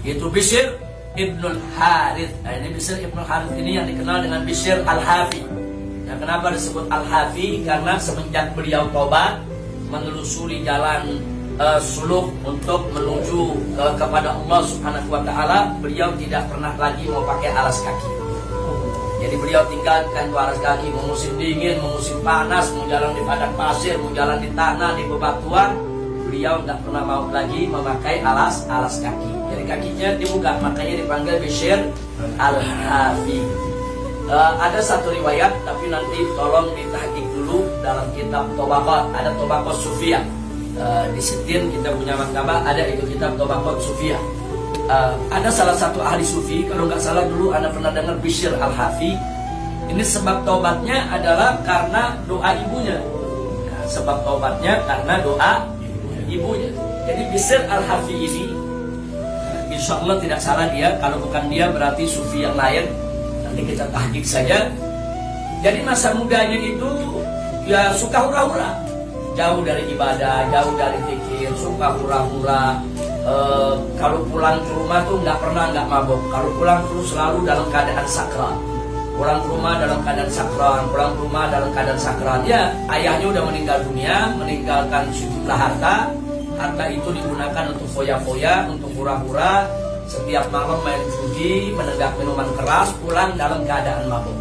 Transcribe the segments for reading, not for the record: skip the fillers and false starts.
yaitu Bishr Ibnul Harith. Nah, ini Bishr Ibnul Harith ini yang dikenal dengan Bishr Al-Hafi. Nah, kenapa disebut Al-Hafi? Karena semenjak beliau tobat menelusuri jalan suluk untuk menuju kepada Allah Subhanahu wa taala, beliau tidak pernah lagi mau pakai alas kaki. Jadi beliau tinggalkan itu alas kaki, mau musim dingin, mau musim panas, mau jalan di padang pasir, mau jalan di tanah, di bebatuan, beliau tidak pernah mau lagi memakai alas kaki. Jadi kakinya dibuka, makanya dipanggil Bishr Al-Hafi. Ada satu riwayat, tapi nanti tolong ditahqiq dulu dalam kitab Tobaqat. Ada Tobaqat Sufiyah. Di Sitin kita punya maktabah, ada itu kitab Tobaqat Sufiyah. Ada salah satu ahli sufi, kalau nggak salah dulu Anda pernah dengar Bishr Al-Hafi. Ini sebab taubatnya adalah karena doa ibunya. Nah, sebab taubatnya karena doa ibunya. Jadi Bishr Al-Hafi ini, insya Allah tidak salah dia. Kalau bukan dia berarti sufi yang lain. Nanti kita tahqiq saja. Jadi masa mudanya itu ya suka hura-hura, jauh dari ibadah, jauh dari zikir, suka hura-hura. Kalau pulang ke rumah tuh nggak pernah nggak mabuk. Kalau pulang terus selalu dalam keadaan sakral. Pulang ke rumah dalam keadaan sakral, pulang ke rumah dalam keadaan sakral. Ya, ayahnya udah meninggal dunia, meninggalkan sejumlah harta. Harta itu digunakan untuk foya-foya, untuk hura-hura. Setiap malam main judi, menenggak minuman keras, pulang dalam keadaan mabuk.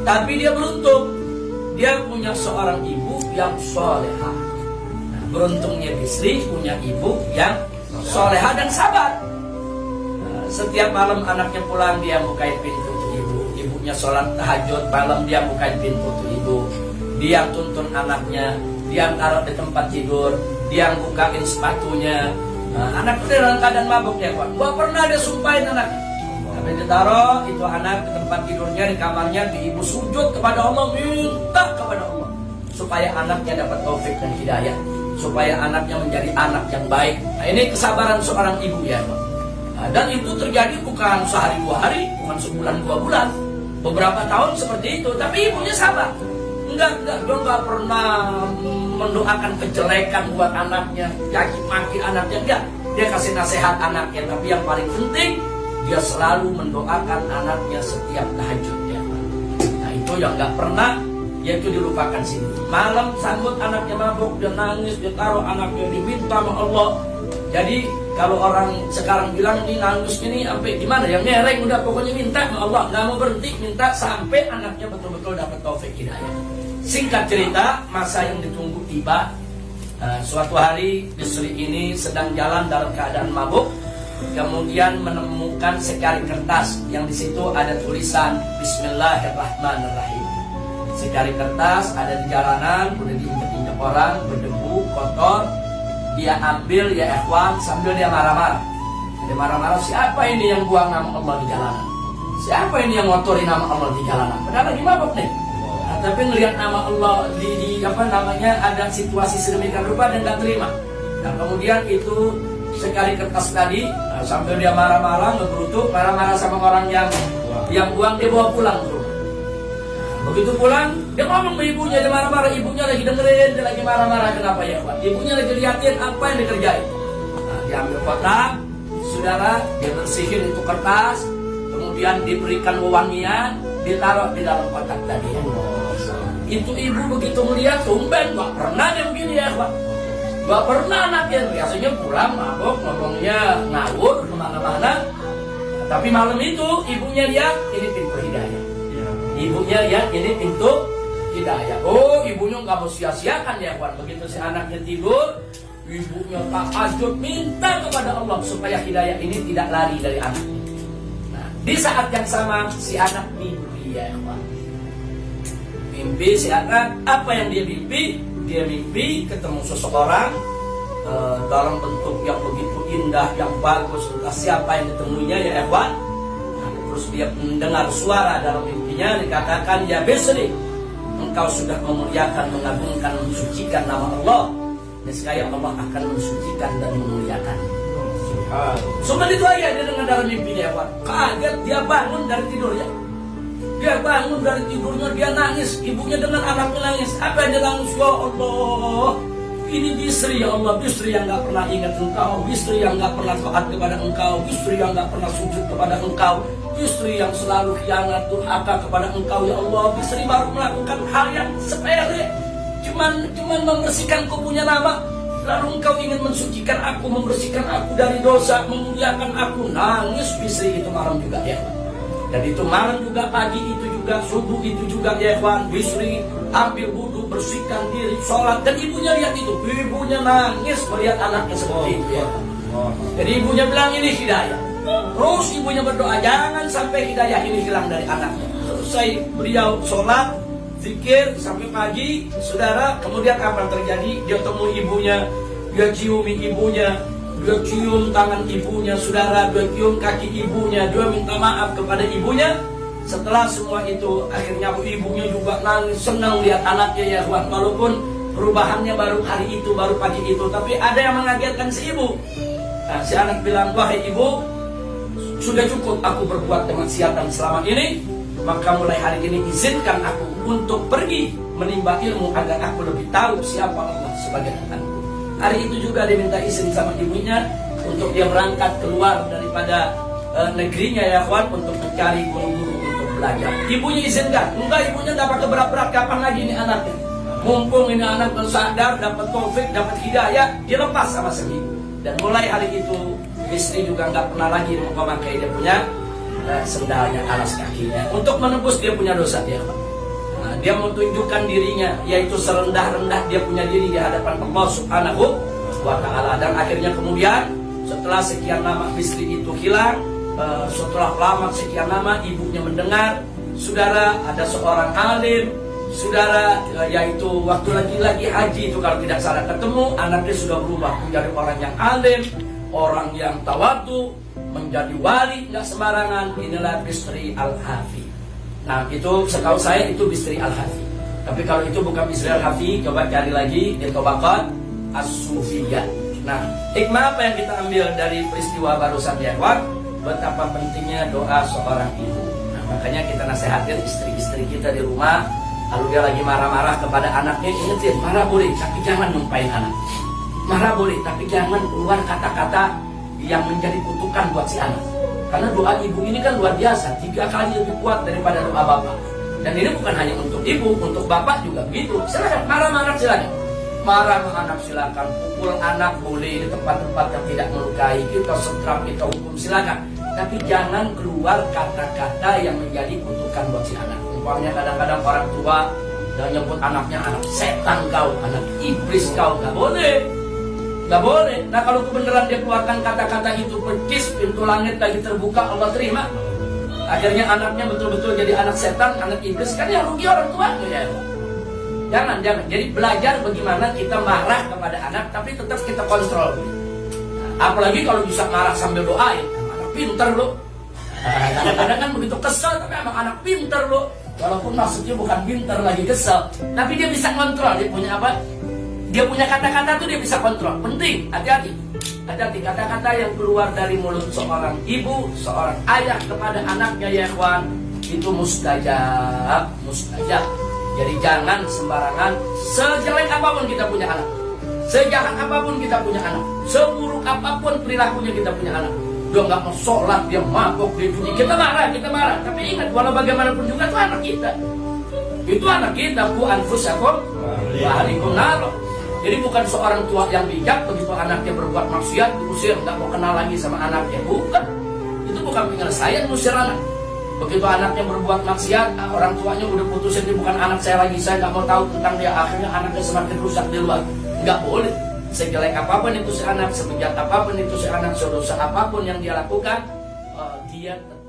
Tapi dia beruntung, dia punya seorang ibu yang solehah. Nah, beruntungnya Bisri punya ibu yang solehah dan sabar. Setiap malam anaknya pulang, dia bukain pintu untuk ibu. Ibunya sholat tahajud malam, dia bukain pintu untuk ibu. Dia tuntun anaknya, dia taruh di tempat tidur, dia bukain sepatunya. Anak itu dalam keadaan mabuk ya Pak. Gak pernah dia sumpahin anaknya. Tapi ditaruh itu anak di tempat tidurnya, di kamarnya, di ibu sujud kepada Allah, minta kepada Allah supaya anaknya dapat taufik dan hidayah, supaya anaknya menjadi anak yang baik. Nah, ini kesabaran seorang ibu ya Pak. Nah, dan itu terjadi bukan sehari dua hari, bukan sebulan dua bulan, beberapa tahun seperti itu. Tapi ibunya sabar. Dia nggak pernah mendoakan kejelekan buat anaknya, caci maki anaknya, enggak. Dia kasih nasihat anaknya, tapi yang paling penting dia selalu mendoakan anaknya setiap tahajudnya. Nah, itu yang nggak pernah, yaitu dilupakan sini. Malam sambut anaknya mabuk, dia nangis, dia taruh anaknya, diminta sama Allah. Jadi kalau orang sekarang bilang ini nangis ini sampai gimana ya, ngereng, udah pokoknya minta sama Allah, nggak mau berhenti minta sampai anaknya betul-betul dapat taufik hidayah. Singkat cerita, masa yang ditunggu tiba. Suatu hari Bisri ini sedang jalan dalam keadaan mabuk, kemudian menemukan secari kertas yang di situ ada tulisan Bismillahirrahmanirrahim. Secari kertas ada di jalanan, udah diinjak-injak orang, berdebu, kotor. Dia ambil ya ikhwan, sambil dia marah-marah. Dia marah-marah, siapa ini yang buang nama Allah di jalanan? Siapa ini yang ngotori nama Allah di jalanan? Padahal lagi mabuk nih. Nah, tapi ngelihat nama Allah di apa namanya, ada situasi sedemikian rupa dan nggak terima. Nah, kemudian itu sekali kertas tadi, sambil dia marah-marah, ngegerutuk, marah-marah sama orang yang buang, dia bawa pulang ke rumah. Begitu pulang, dia ngomong sama ibunya, dia marah-marah, ibunya lagi dengerin, dia lagi marah-marah. Kenapa ya Pak? Ibunya lagi liatin apa yang dikerjain. Nah, dia ambil kotak, saudara, dia bersihin itu kertas, kemudian diberikan wewangian, ditaruh di dalam kotak tadi. Itu ibu begitu melihat, tumben, gak pernah dia begini ya Pak. Gak pernah anaknya, biasanya pulang mabuk, ngomongnya ngawur kemana-mana. Tapi malam itu ibunya lihat, ini pintu hidayah. Ibunya lihat, ini pintu hidayah. Oh, ibunya gak mau sia-siakan ya Pak. Begitu si anaknya tidur, ibunya tahajud minta kepada Allah supaya hidayah ini tidak lari dari anaknya. Nah, di saat yang sama si anak mimpi ya Pak. Mimpi si anak, apa yang dia mimpi? Dia mimpi ketemu seseorang dalam bentuk yang begitu indah, yang bagus. Entah siapa yang ditemuinya ya Ewan. Nah, terus dia mendengar suara dalam mimpinya, dikatakan, ya Bisri, engkau sudah memuliakan, mengagungkan, mensucikan nama Allah. Niscaya Allah akan mensucikan dan memuliakan. Cuma itu aja dia dengar dalam mimpinya Ewan. Kaget, dia bangun dari tidurnya. Dia bangun dari tidurnya, dia nangis. Ibunya dengar anaknya nangis. Apa yang dia nangis? Ya Allah, Ini Bisri ya Allah, Bisri yang gak pernah ingat Engkau, Bisri yang gak pernah taat kepada Engkau, Bisri yang gak pernah sujud kepada Engkau, Bisri yang selalu khianat durhaka kepada Engkau ya Allah. Bisri baru melakukan hal yang sepele, cuman membersihkan Kau punya nama, lalu Engkau ingin mensucikan aku, membersihkan aku dari dosa, memuliakan aku. Nangis Bisri itu malam juga ya Allah. Dan itu malam juga, pagi itu juga, subuh itu juga ya ikhwan. Bisri ambil wudhu, bersihkan diri, sholat. Dan ibunya lihat itu, ibunya nangis melihat anaknya seperti itu ya. Jadi ibunya bilang ini hidayah. Terus ibunya berdoa, jangan sampai hidayah ini hilang dari anaknya. Selesai beliau sholat, zikir sampai pagi, saudara. Kemudian apa yang terjadi? Dia temui ibunya, dia ciumi ibunya, dia cium tangan ibunya, saudara, dia cium kaki ibunya, dia minta maaf kepada ibunya. Setelah semua itu, akhirnya ibunya juga nangis, senang lihat anaknya ya kawan. Walaupun perubahannya baru hari itu, baru pagi itu, tapi ada yang mengagetkan si ibu. Nah, si anak bilang, wahai ibu, sudah cukup aku berbuat kemaksiatan selama ini, maka mulai hari ini izinkan aku untuk pergi menimba ilmu agar aku lebih tahu siapa Allah sebagai Tuhanku. Hari itu juga dia minta izin sama ibunya untuk dia berangkat keluar daripada negerinya ya kawan, untuk mencari guru-guru untuk belajar. Ibunya izinkan, enggak, ibunya dapat berat-berat, kapan lagi ini anaknya? Mumpung ini anak bersadar, dapat taufik, dapat hidayah, dia lepas sama si ibu. Dan mulai hari itu istri juga nggak pernah lagi memakai dia punya sendalnya, alas kakinya, untuk menebus dia punya dosa ya kawan. Nah, dia mau tunjukkan dirinya, yaitu serendah-rendah dia punya diri di hadapan Allah Subhanahu wa Ta'ala. Dan akhirnya kemudian setelah sekian lama istri itu hilang, setelah lama sekian lama ibunya mendengar, saudara, ada seorang alim, saudara, yaitu waktu lagi haji itu kalau tidak salah ketemu, anaknya sudah berubah menjadi orang yang alim, orang yang tawadu, menjadi wali, nggak sembarangan. Inilah Bisri Al-Hafi. Nah itu setahu saya itu Bisri Al-Hafi. Tapi kalau itu bukan Bisri Al-Hafi, coba cari lagi di Tabaqat As-Sufiyah. Nah, hikmah apa yang kita ambil dari peristiwa barusan ya kawan? Betapa pentingnya doa seorang ibu. Nah, makanya kita nasihatin istri-istri kita di rumah, kalau dia lagi marah-marah kepada anaknya, ingetin, marah boleh, tapi jangan nyumpahin anak. Marah boleh, tapi jangan keluar kata-kata yang menjadi kutukan buat si anak. Karena doa ibu ini kan luar biasa, 3 kali lebih kuat daripada doa bapak. Dan ini bukan hanya untuk ibu, untuk bapak juga begitu. Silakan marah-marah, silakan. Marah ke anak silakan, pukul anak boleh di tempat-tempat yang tidak melukai, kita setrap, kita hukum silakan. Tapi jangan keluar kata-kata yang menjadi kutukan buat si anak. Umpamanya kadang-kadang orang tua dan nyebut anaknya anak setan kau, anak iblis kau, nggak boleh. Nggak boleh. Nah kalau kebenaran dia keluarkan kata-kata itu, percis pintu langit lagi terbuka, Allah terima. Akhirnya anaknya betul-betul jadi anak setan, anak iblis, kan yang rugi orang tuanya ya. Jangan. Jadi belajar bagaimana kita marah kepada anak, tapi tetap kita kontrol. Nah, apalagi kalau bisa marah sambil doain, anak pinter lo. Kadang-kadang kan begitu kesel, tapi emang anak pinter lo. Walaupun maksudnya bukan pinter, lagi kesel, tapi dia bisa kontrol. Dia punya apa? Dia punya kata-kata tuh dia bisa kontrol. Penting, hati-hati. Hati-hati kata-kata yang keluar dari mulut seorang ibu, seorang ayah kepada anaknya ya ikhwan, itu mustajab. Jadi jangan sembarangan, sejelek apapun kita punya anak, sejahat apapun kita punya anak, seburuk apapun perilakunya kita punya anak, dia nggak mau sholat, dia mabuk, dia bunyi, kita marah. Tapi ingat, walau bagaimanapun juga itu anak kita. Itu anak kita, ku anfusakum wa ahlikum nar. Jadi bukan seorang tua yang bijak, begitu anaknya berbuat maksiat, diusir, nggak mau kenal lagi sama anaknya. Bukan. Itu bukan penyelesaian usir anak. Begitu anaknya berbuat maksiat, orang tuanya udah putusin, dia bukan anak saya lagi, saya nggak mau tahu tentang dia. Akhirnya anaknya semakin rusak di luar. Nggak boleh. Sejelek apapun itu si anak, sebejat apapun itu si anak, sedosa apapun yang dia lakukan, dia tetap